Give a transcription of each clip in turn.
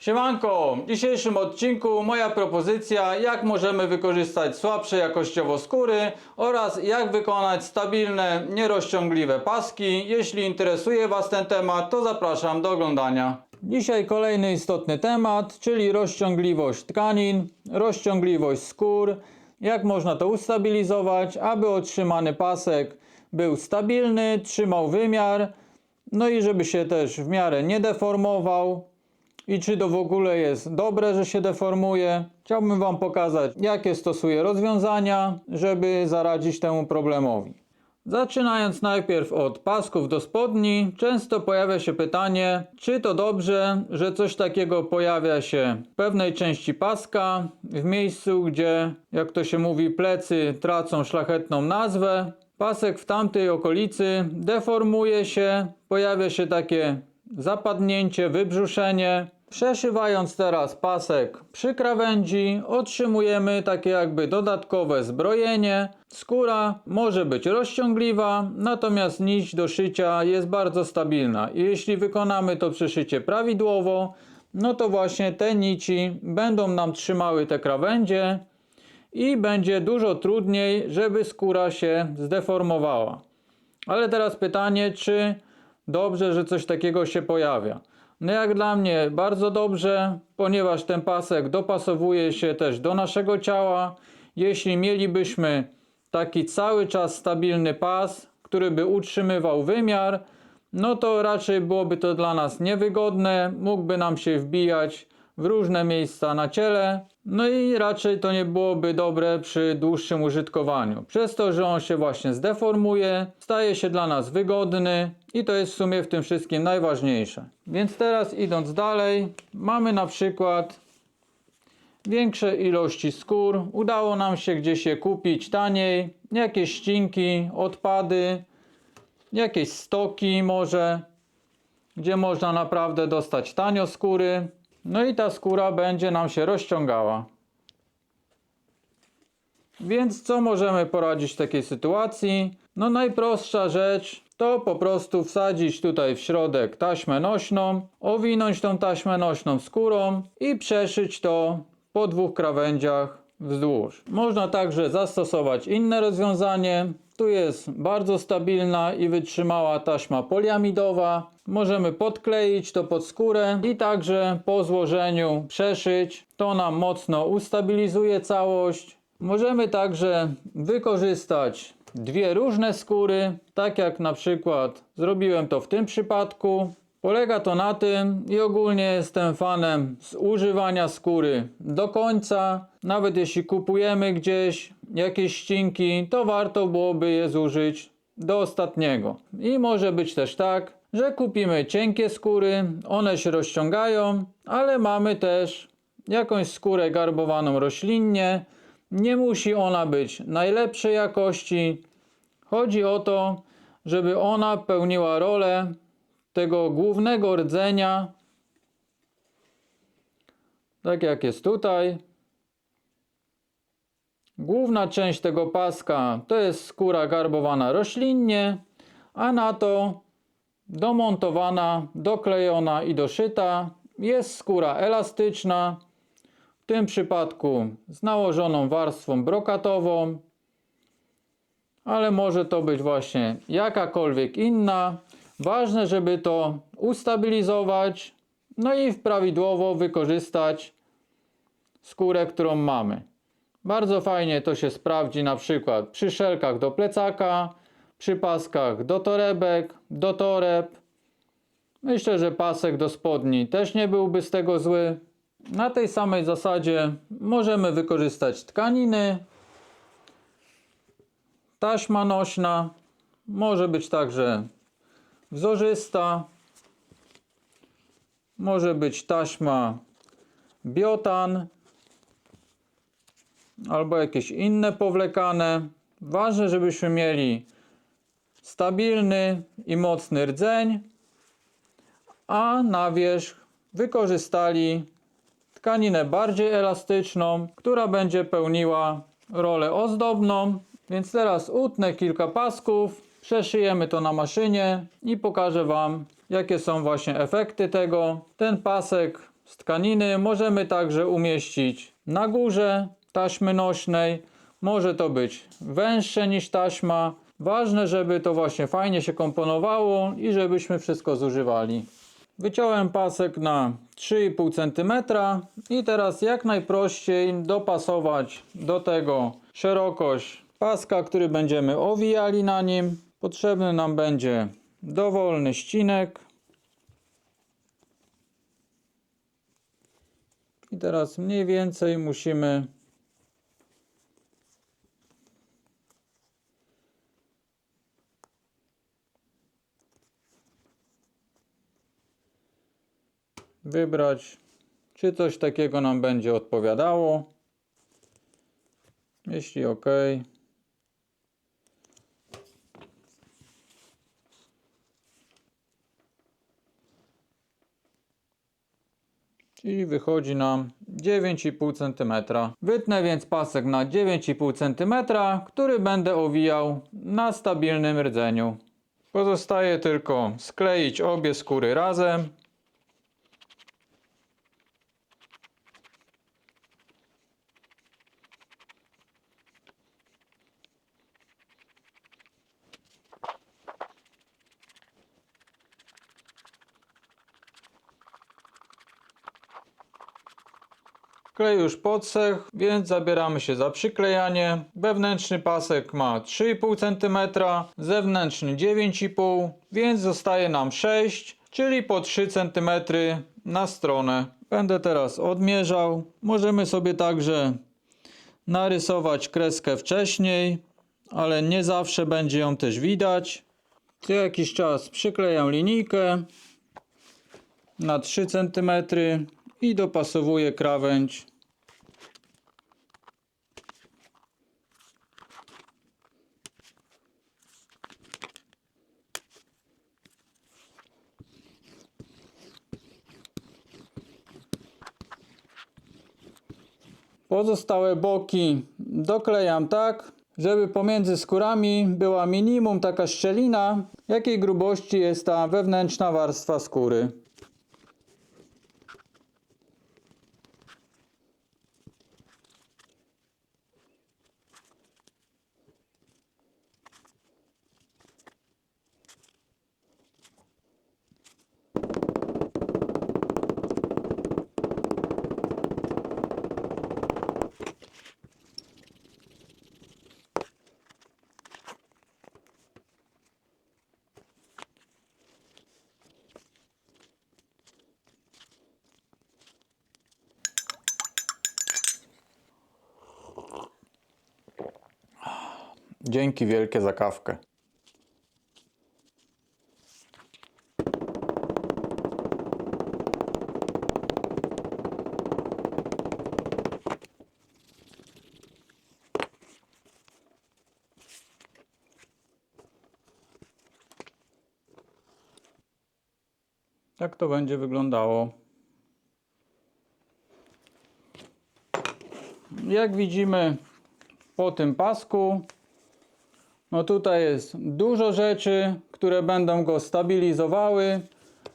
Siemanko! W dzisiejszym odcinku moja propozycja, jak możemy wykorzystać słabsze jakościowo skóry oraz jak wykonać stabilne, nierozciągliwe paski. Jeśli interesuje Was ten temat, to zapraszam do oglądania. Dzisiaj kolejny istotny temat, czyli rozciągliwość tkanin, rozciągliwość skór. Jak można to ustabilizować, aby otrzymany pasek był stabilny, trzymał wymiar, no i żeby się też w miarę nie deformował. I czy to w ogóle jest dobre, że się deformuje? Chciałbym Wam pokazać, jakie stosuję rozwiązania, żeby zaradzić temu problemowi. Zaczynając najpierw od pasków do spodni, często pojawia się pytanie, czy to dobrze, że coś takiego pojawia się w pewnej części paska, w miejscu, gdzie, jak to się mówi, plecy tracą szlachetną nazwę. Pasek w tamtej okolicy deformuje się, pojawia się takie zapadnięcie, wybrzuszenie. Przeszywając teraz pasek przy krawędzi, otrzymujemy takie jakby dodatkowe zbrojenie. Skóra może być rozciągliwa, natomiast nić do szycia jest bardzo stabilna. I jeśli wykonamy to przyszycie prawidłowo, no to właśnie te nici będą nam trzymały te krawędzie i będzie dużo trudniej, żeby skóra się zdeformowała. Ale teraz pytanie, czy dobrze, że coś takiego się pojawia? No jak dla mnie bardzo dobrze, ponieważ ten pasek dopasowuje się też do naszego ciała. Jeśli mielibyśmy taki cały czas stabilny pas, który by utrzymywał wymiar, no to raczej byłoby to dla nas niewygodne, mógłby nam się wbijać w różne miejsca na ciele, no i raczej to nie byłoby dobre przy dłuższym użytkowaniu. Przez to, że on się właśnie zdeformuje, staje się dla nas wygodny i to jest w sumie w tym wszystkim najważniejsze. Więc teraz idąc dalej, mamy na przykład większe ilości skór. Udało nam się gdzieś je kupić taniej, jakieś ścinki, odpady, jakieś stoki może, gdzie można naprawdę dostać tanio skóry. No i ta skóra będzie nam się rozciągała. Więc co możemy poradzić w takiej sytuacji? No najprostsza rzecz to po prostu wsadzić tutaj w środek taśmę nośną, owinąć tą taśmę nośną skórą i przeszyć to po dwóch krawędziach wzdłuż. Można także zastosować inne rozwiązanie. Tu jest bardzo stabilna i wytrzymała taśma poliamidowa. Możemy podkleić to pod skórę i także po złożeniu przeszyć. To nam mocno ustabilizuje całość. Możemy także wykorzystać dwie różne skóry, tak jak na przykład zrobiłem to w tym przypadku. Polega to na tym i ogólnie jestem fanem zużywania skóry do końca. Nawet jeśli kupujemy gdzieś jakieś ścinki, to warto byłoby je zużyć do ostatniego. I może być też tak, że kupimy cienkie skóry, one się rozciągają, ale mamy też jakąś skórę garbowaną roślinnie. Nie musi ona być najlepszej jakości. Chodzi o to, żeby ona pełniła rolę tego głównego rdzenia, tak jak jest tutaj. Główna część tego paska to jest skóra garbowana roślinnie, a na to domontowana, doklejona i doszyta jest skóra elastyczna, w tym przypadku z nałożoną warstwą brokatową, ale może to być właśnie jakakolwiek inna. Ważne, żeby to ustabilizować, no i prawidłowo wykorzystać skórę, którą mamy. Bardzo fajnie to się sprawdzi na przykład przy szelkach do plecaka, przy paskach do torebek, do toreb. Myślę, że pasek do spodni też nie byłby z tego zły. Na tej samej zasadzie możemy wykorzystać tkaniny, taśma nośna, może być także wzorzysta, może być taśma biotan albo jakieś inne powlekane. Ważne, żebyśmy mieli stabilny i mocny rdzeń, a na wierzch wykorzystali tkaninę bardziej elastyczną, która będzie pełniła rolę ozdobną. Więc teraz utnę kilka pasków, przeszyjemy to na maszynie i pokażę Wam, jakie są właśnie efekty tego. Ten pasek z tkaniny. Możemy także umieścić na górze taśmy nośnej. Może to być węższe niż taśma. Ważne, żeby to właśnie fajnie się komponowało i żebyśmy wszystko zużywali. Wyciąłem pasek na 3,5 cm i teraz jak najprościej dopasować do tego szerokość paska, który będziemy owijali na nim. Potrzebny nam będzie dowolny ścinek. I teraz mniej więcej musimy wybrać, czy coś takiego nam będzie odpowiadało. Jeśli OK, czyli wychodzi nam 9,5 cm. Wytnę więc pasek na 9,5 cm, który będę owijał na stabilnym rdzeniu. Pozostaje tylko skleić obie skóry razem. Klej już podsechł, więc zabieramy się za przyklejanie. Wewnętrzny pasek ma 3,5 cm, zewnętrzny 9,5 cm, więc zostaje nam 6, czyli po 3 cm na stronę. Będę teraz odmierzał. Możemy sobie także narysować kreskę wcześniej, ale nie zawsze będzie ją też widać. Co jakiś czas przyklejam linijkę na 3 cm i dopasowuję krawędź. Pozostałe boki doklejam tak, żeby pomiędzy skórami była minimum taka szczelina, jakiej grubości jest ta wewnętrzna warstwa skóry. Dzięki wielkie za kawkę. Tak to będzie wyglądało. Jak widzimy po tym pasku, no tutaj jest dużo rzeczy, które będą go stabilizowały.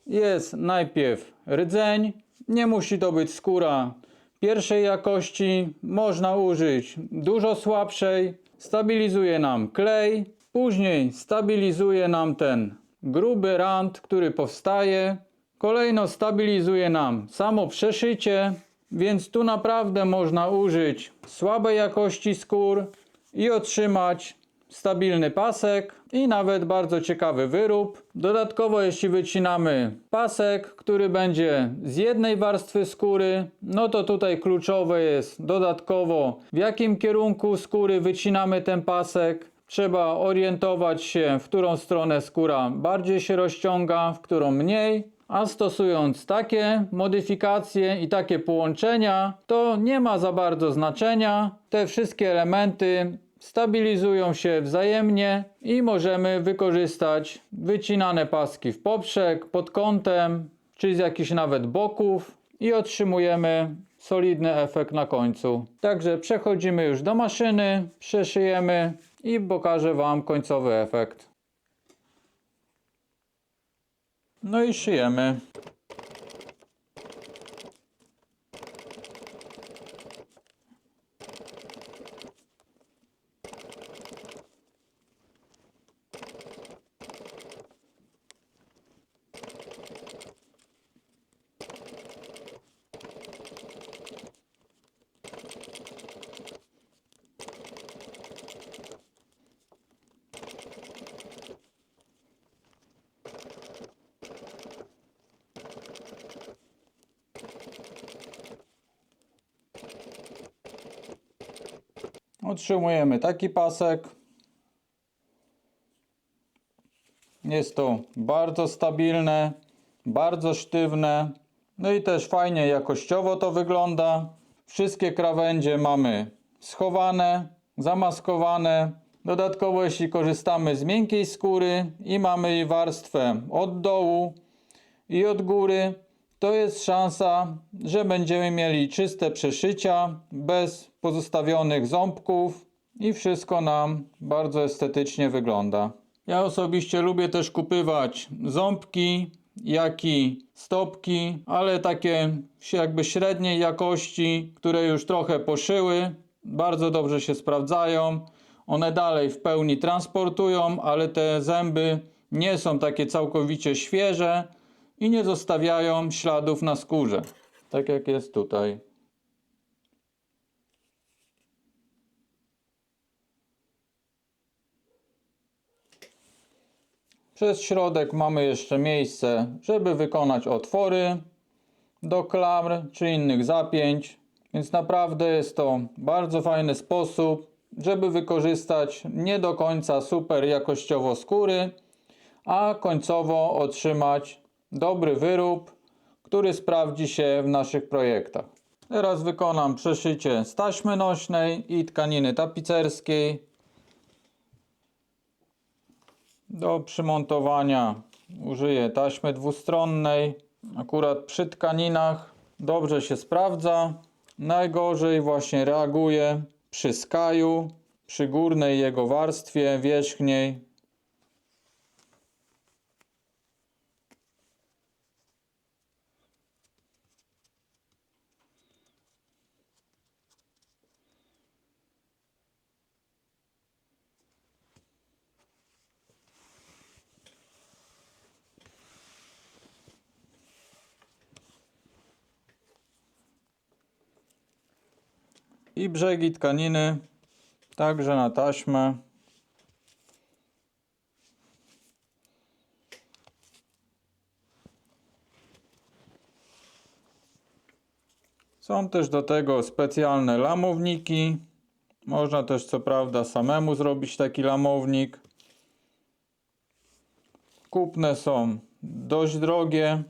Jest najpierw rdzeń, nie musi to być skóra pierwszej jakości, można użyć dużo słabszej. Stabilizuje nam klej, później stabilizuje nam ten gruby rand, który powstaje. Kolejno stabilizuje nam samo przeszycie, więc tu naprawdę można użyć słabej jakości skór i otrzymać stabilny pasek i nawet bardzo ciekawy wyrób. Dodatkowo jeśli wycinamy pasek, który będzie z jednej warstwy skóry, no to tutaj kluczowe jest dodatkowo w jakim kierunku skóry wycinamy ten pasek. Trzeba orientować się, w którą stronę skóra bardziej się rozciąga, w którą mniej. A stosując takie modyfikacje i takie połączenia, to nie ma za bardzo znaczenia. Te wszystkie elementy stabilizują się wzajemnie i możemy wykorzystać wycinane paski w poprzek, pod kątem, czy z jakichś nawet boków i otrzymujemy solidny efekt na końcu. Także przechodzimy już do maszyny, przeszyjemy i pokażę Wam końcowy efekt. No i szyjemy. Otrzymujemy taki pasek. Jest to bardzo stabilne, bardzo sztywne. No i też fajnie jakościowo to wygląda. Wszystkie krawędzie mamy schowane, zamaskowane. Dodatkowo jeśli korzystamy z miękkiej skóry i mamy jej warstwę od dołu i od góry, to jest szansa, że będziemy mieli czyste przeszycia, bez pozostawionych ząbków i wszystko nam bardzo estetycznie wygląda. Ja osobiście lubię też kupywać ząbki, jak i stopki, ale takie jakby średniej jakości, które już trochę poszyły, bardzo dobrze się sprawdzają. One dalej w pełni transportują, ale te zęby nie są takie całkowicie świeże i nie zostawiają śladów na skórze, tak jak jest tutaj. Przez środek mamy jeszcze miejsce, żeby wykonać otwory do klamr czy innych zapięć, więc naprawdę jest to bardzo fajny sposób, żeby wykorzystać nie do końca super jakościowo skóry, a końcowo otrzymać dobry wyrób, który sprawdzi się w naszych projektach. Teraz wykonam przeszycie z taśmy nośnej i tkaniny tapicerskiej. Do przymontowania użyję taśmy dwustronnej. Akurat przy tkaninach dobrze się sprawdza. Najgorzej właśnie reaguje przy skaju, przy górnej jego warstwie wierzchniej. I brzegi tkaniny także na taśmę. Są też do tego specjalne lamowniki. Można też co prawda samemu zrobić taki lamownik. Kupne są dość drogie,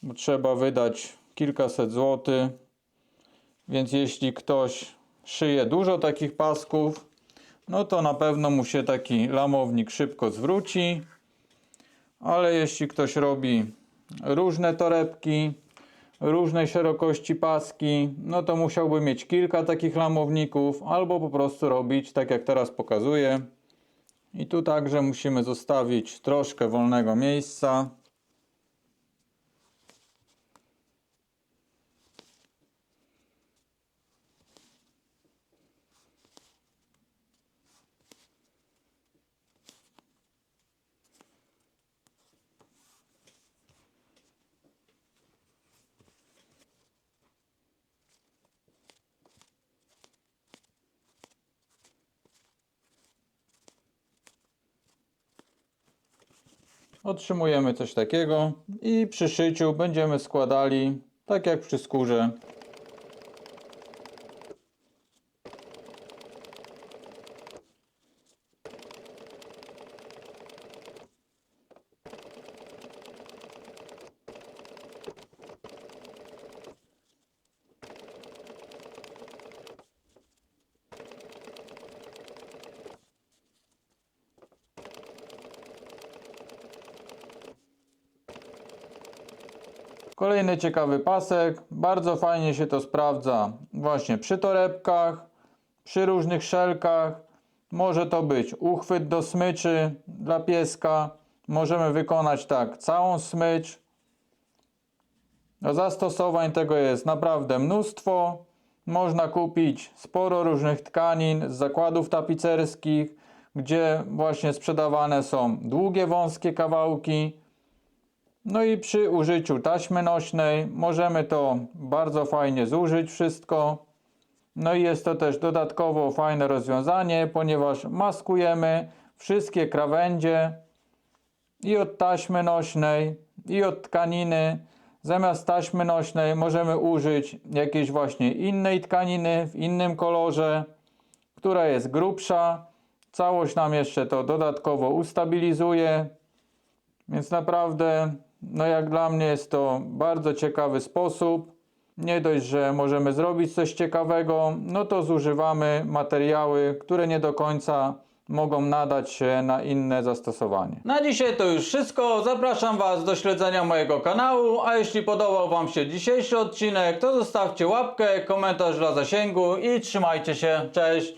bo trzeba wydać kilkaset złotych. Więc jeśli ktoś szyje dużo takich pasków, no to na pewno mu się taki lamownik szybko zwróci. Ale jeśli ktoś robi różne torebki, różnej szerokości paski, no to musiałby mieć kilka takich lamowników, albo po prostu robić tak jak teraz pokazuję. I tu także musimy zostawić troszkę wolnego miejsca. Otrzymujemy coś takiego i przy szyciu będziemy składali tak jak przy skórze. Kolejny ciekawy pasek, bardzo fajnie się to sprawdza właśnie przy torebkach, przy różnych szelkach. Może to być uchwyt do smyczy dla pieska. Możemy wykonać tak całą smycz. Zastosowań tego jest naprawdę mnóstwo. Można kupić sporo różnych tkanin z zakładów tapicerskich, gdzie właśnie sprzedawane są długie, wąskie kawałki. No i przy użyciu taśmy nośnej możemy to bardzo fajnie zużyć wszystko. No i jest to też dodatkowo fajne rozwiązanie, ponieważ maskujemy wszystkie krawędzie i od taśmy nośnej, i od tkaniny, Zamiast taśmy nośnej możemy użyć jakiejś właśnie innej tkaniny w innym kolorze, która jest grubsza. Całość nam jeszcze to dodatkowo ustabilizuje. Więc naprawdę, no jak dla mnie jest to bardzo ciekawy sposób. Nie dość, że możemy zrobić coś ciekawego, no to zużywamy materiały, które nie do końca mogą nadać się na inne zastosowanie. Na dzisiaj to już wszystko. Zapraszam Was do śledzenia mojego kanału, a jeśli podobał Wam się dzisiejszy odcinek, to zostawcie łapkę, komentarz dla zasięgu i trzymajcie się. Cześć!